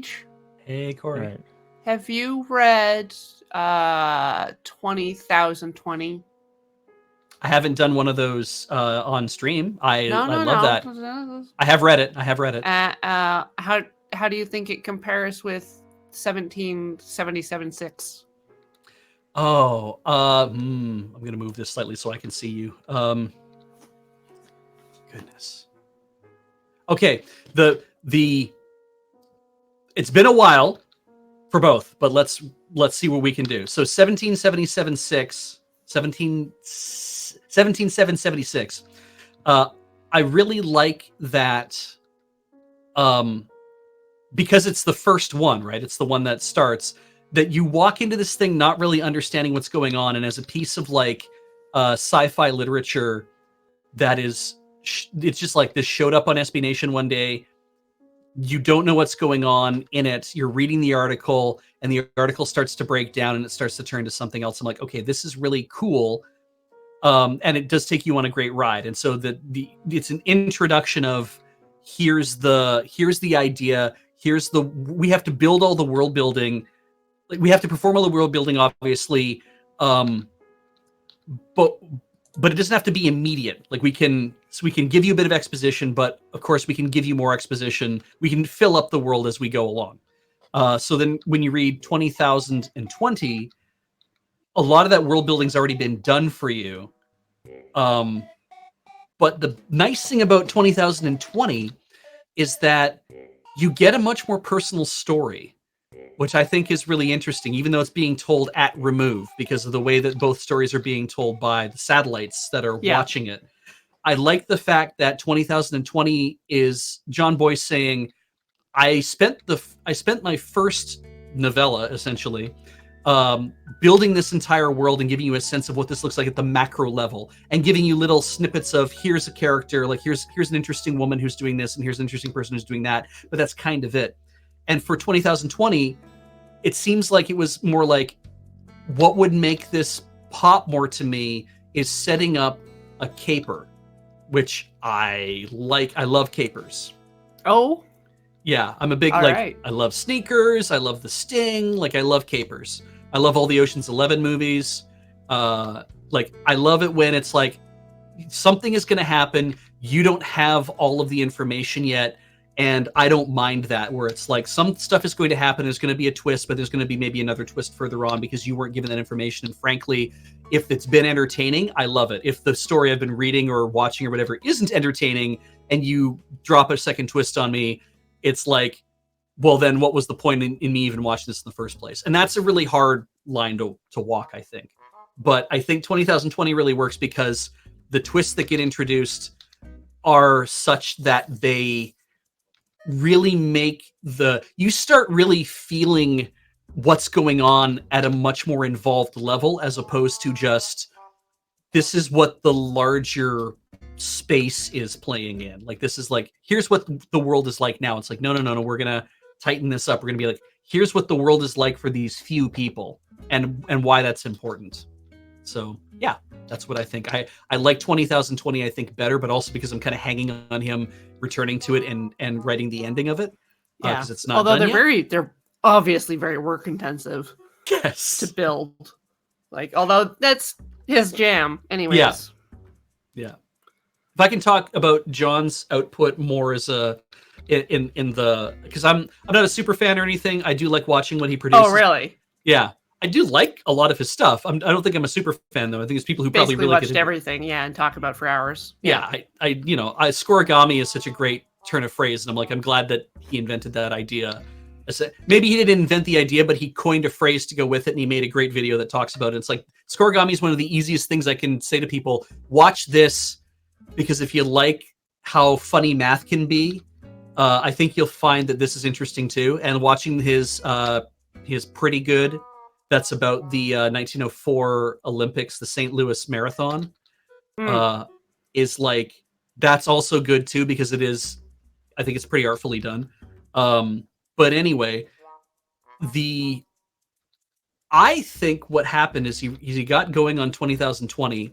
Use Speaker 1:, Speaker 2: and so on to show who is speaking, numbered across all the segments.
Speaker 1: Beej.
Speaker 2: Hey, Corey.
Speaker 3: Right.
Speaker 1: Have you read 20,020?
Speaker 2: I haven't done one of those on stream. I love that.
Speaker 1: No.
Speaker 2: I have read it.
Speaker 1: How do you think it compares with 1777-6?
Speaker 2: Oh, I'm gonna move this slightly so I can see you. Goodness. Okay, it's been a while for both, but let's see what we can do. So 17776. I really like that because it's the first one, right? It's the one that starts, that you walk into this thing not really understanding what's going on, and as a piece of like sci-fi literature that is, it's just like this showed up on SB Nation one day. You don't know what's going on in it. You're reading the article, and the article starts to break down, and it starts to turn to something else. I'm like, okay, this is really cool, and it does take you on a great ride. And so it's an introduction of here's the idea. We have to build all the world building. Like, we have to perform all the world building, obviously, but it doesn't have to be immediate. Like, we can give you a bit of exposition, but of course we can give you more exposition. We can fill up the world as we go along. So then when you read 20,020, a lot of that world building's already been done for you. But the nice thing about 20,020 is that you get a much more personal story, which I think is really interesting, even though it's being told at remove because of the way that both stories are being told by the satellites that are watching it. I like the fact that 20,020 is Jon Bois saying, I spent my first novella, essentially, building this entire world and giving you a sense of what this looks like at the macro level, and giving you little snippets of here's a character, like here's an interesting woman who's doing this, and here's an interesting person who's doing that, but that's kind of it. And for 20,020, it seems like it was more like, what would make this pop more to me is setting up a caper, which I like. I love capers.
Speaker 1: Oh?
Speaker 2: Yeah, I'm a big,
Speaker 1: right.
Speaker 2: I love sneakers, I love the Sting, like, I love capers. I love all the Ocean's 11 movies. Like, I love it when it's like, something is going to happen, you don't have all of the information yet, and I don't mind that, where it's like, some stuff is going to happen, there's going to be a twist, but there's going to be maybe another twist further on because you weren't given that information, and frankly, if it's been entertaining, I love it. If the story I've been reading or watching or whatever isn't entertaining, and you drop a second twist on me, it's like, well, then what was the point in me even watching this in the first place? And that's a really hard line to walk, I think. But I think 20,020 really works because the twists that get introduced are such that they really make you start really feeling what's going on at a much more involved level, as opposed to just, this is what the larger space is playing in. Like, this is like, here's what the world is like now. It's like, no, we're gonna tighten this up. We're gonna be like, here's what the world is like for these few people, and why that's important. So yeah, that's what I think. I like 20,020, I think, better, but also because I'm kind of hanging on him returning to it and writing the ending of it.
Speaker 1: Yeah,
Speaker 2: because it's not.
Speaker 1: Although
Speaker 2: done
Speaker 1: they're obviously very work intensive.
Speaker 2: Yes.
Speaker 1: To build. Like, although that's his jam, anyways.
Speaker 2: Yeah. If I can talk about Jon's output more as in the, because I'm not a super fan or anything. I do like watching what he produces.
Speaker 1: Oh, really?
Speaker 2: Yeah, I do like a lot of his stuff. I don't think I'm a super fan though. I think it's people who
Speaker 1: Basically
Speaker 2: probably really
Speaker 1: watched everything, and talk about for hours.
Speaker 2: Yeah, I scoregami is such a great turn of phrase, and I'm glad that he invented that idea. Maybe he didn't invent the idea, but he coined a phrase to go with it, and he made a great video that talks about it. It's like, scoregami is one of the easiest things I can say to people. Watch this, because if you like how funny math can be, I think you'll find that this is interesting too. And watching his Pretty Good, that's about the 1904 Olympics, the St. Louis Marathon, is like, that's also good too, because it is, I think it's pretty artfully done. But anyway, I think what happened is he got going on 20,020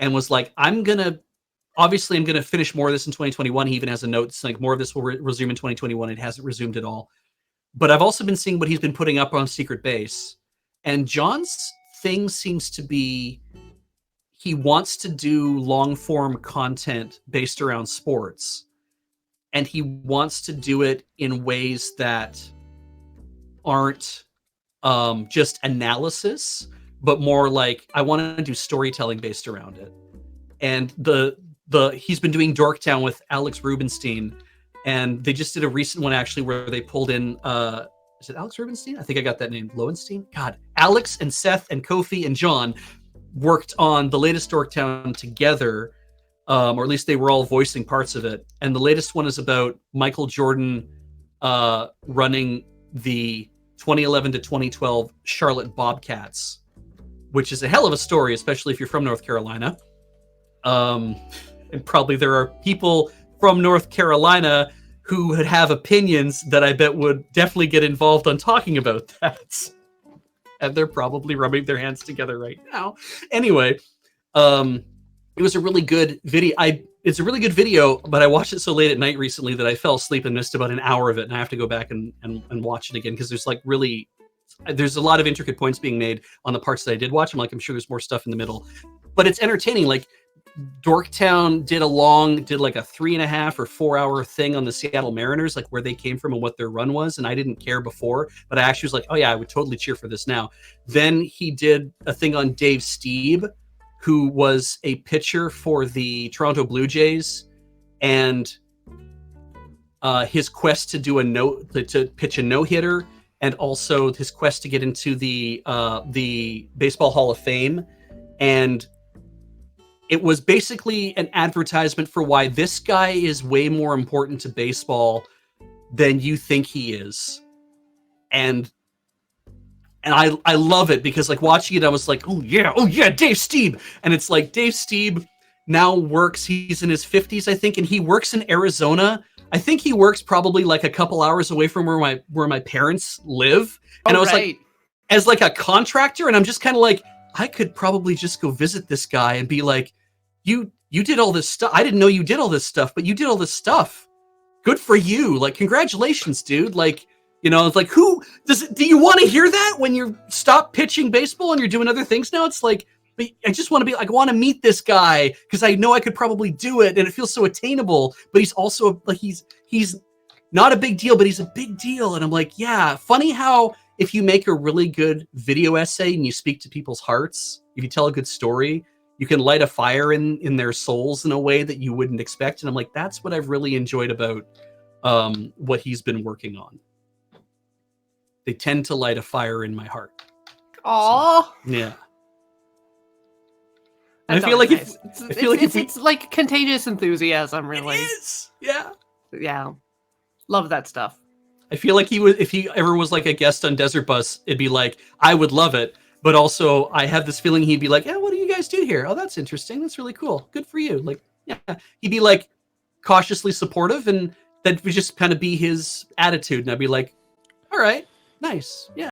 Speaker 2: and was like, I'm going to finish more of this in 2021. He even has a note saying more of this will resume in 2021. It hasn't resumed at all. But I've also been seeing what he's been putting up on Secret Base. And Jon's thing seems to be he wants to do long form content based around sports. And he wants to do it in ways that aren't just analysis, but more like I want to do storytelling based around it. And he's been doing Dorktown with Alex Rubinstein, and they just did a recent one actually where they pulled in is it Alex Rubinstein? I think I got that name. Lowenstein? God. Alex and Seth and Kofi and Jon worked on the latest Dorktown together, or at least they were all voicing parts of it. And the latest one is about Michael Jordan running the 2011 to 2012 Charlotte Bobcats, which is a hell of a story, especially if you're from North Carolina. And probably there are people from North Carolina who would have opinions that I bet would definitely get involved on talking about that. And they're probably rubbing their hands together right now. Anyway, it was a really good video. It's a really good video, but I watched it so late at night recently that I fell asleep and missed about an hour of it, and I have to go back and watch it again because there's a lot of intricate points being made on the parts that I did watch. I'm sure there's more stuff in the middle, but it's entertaining. Like Dorktown did like a 3.5 or 4 hour thing on the Seattle Mariners, like where they came from and what their run was. And I didn't care before, but I actually was like, oh yeah, I would totally cheer for this now. Then he did a thing on Dave Stieb, who was a pitcher for the Toronto Blue Jays, and his quest to to pitch a no-hitter, and also his quest to get into the Baseball Hall of Fame. And it was basically an advertisement for why this guy is way more important to baseball than you think he is. And I love it because like watching it, I was like, oh yeah, Dave Stieb. And it's like Dave Stieb now works, he's in his 50s, I think, and he works in Arizona. I think he works probably like a couple hours away from where my parents live. And I was like, as like a contractor, and I'm just kind of like, I could probably just go visit this guy and be like, you did all this stuff. I didn't know you did all this stuff, but you did all this stuff. Good for you. Like, congratulations, dude. Like, you know, it's like, do you want to hear that when you stop pitching baseball and you're doing other things now? It's like, I just want to I want to meet this guy because I know I could probably do it and it feels so attainable, but he's also like, he's not a big deal, but he's a big deal. And I'm like, yeah, funny how if you make a really good video essay and you speak to people's hearts, if you tell a good story, you can light a fire in their souls in a way that you wouldn't expect. And I'm like, that's what I've really enjoyed about what he's been working on. They tend to light a fire in my heart.
Speaker 1: Aww.
Speaker 2: So, yeah. And I feel like
Speaker 1: nice. It's like contagious enthusiasm, really.
Speaker 2: It is. Yeah.
Speaker 1: Yeah. Love that stuff.
Speaker 2: I feel like if he ever was like a guest on Desert Bus, it'd be like, I would love it. But also I have this feeling he'd be like, yeah, what do you guys do here? Oh, that's interesting. That's really cool. Good for you. Like, yeah, he'd be like cautiously supportive, and that would just kind of be his attitude. And I'd be like, all right, nice. Yeah.